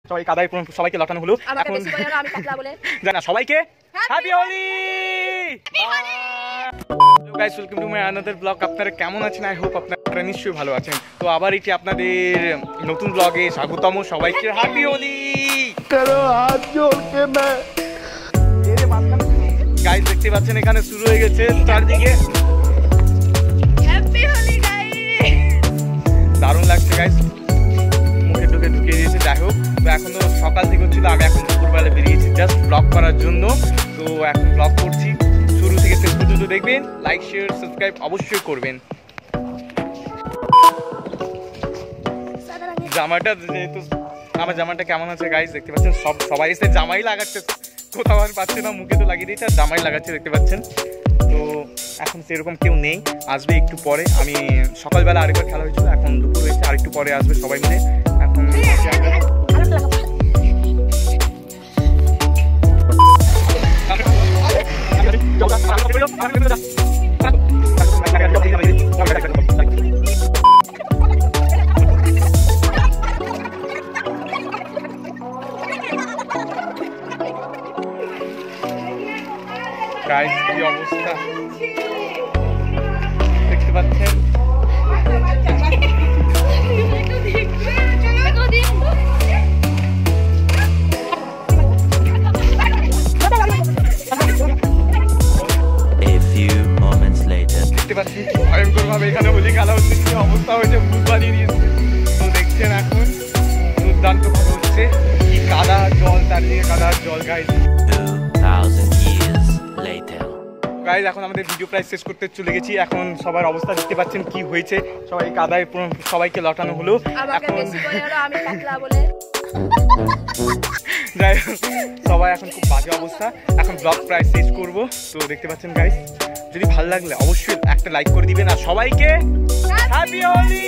সবাই কাদায় সবাইকে লটানো হলো। এখন জানা সবাইকে happy Holi. Guys welcome to my another blog. আপনারা কেমন আছেন? আই হোপ আপনারা নিশ্চয়ই ভালো আছেন। তো আবার এটি আপনাদের নতুন ব্লগে স্বাগতম। সবাইকে হ্যাপি হোলি। গাইস দেখতে পাচ্ছেন এখানে শুরু হয়ে গেছে চারদিকে হ্যাপি হোলি গাইস। দারুণ লাগছে গাইস, মুখে ঢুকিয়ে দিয়েছে। যাই হোক, তো এখন তো সকাল থেকে হচ্ছিল, আমি এখন দুপুরবেলা বেরিয়েছি জাস্ট ব্লগ করার জন্য। তো এখন ব্লগ করছি, শুরু থেকে শেষ পর্যন্ত দেখবেন। লাইক শেয়ার সাবস্ক্রাইব অবশ্যই করবেন। জামাটা যেহেতু আমার জামাটা কেমন আছে গাইস দেখতে পাচ্ছেন, সবাই এসে জামাই লাগাচ্ছে, কোথাও আর পাচ্ছে না, মুখে তো লাগিয়ে দিয়েছে আর জামাই লাগাচ্ছে দেখতে পাচ্ছেন। তো এখন সেরকম কেউ নেই, আসবে একটু পরে। আমি সকালবেলা আরেকবার খেলা হয়েছিল, এখন দুপুর হয়েছে, আরেকটু পরে আসবে সবাই মিলে। এখন গাইস কি অবস্থা দেখতে পাচ্ছেন। দেখতে পাচ্ছি ভয়ঙ্কর ভাবে এখানে হোলি খেলা হচ্ছে, কি অবস্থা হয়েছে, ভূত বানিয়ে দিয়েছে। তো দেখছেন এখন দুর্দান্ত ভাবে হচ্ছে, কি কাদা জল, চারিদিকে কাদা জল। গাইস গাইস এখন আমাদের ভিডিও প্রায় শেষ করতে চলে গেছি। এখন সবার অবস্থা দেখতে পাচ্ছেন কি হয়েছে, সবাই কাদায় সবাইকে লটানো হলো। এখন যাই হোক, সবাই এখন খুব বাজে অবস্থা। এখন ব্লগ প্রায় শেষ করবো। তো দেখতে পাচ্ছেন গাইস, যদি ভালো লাগলে অবশ্যই একটা লাইক করে দিবেন আর সবাইকে হ্যাপি হোলি।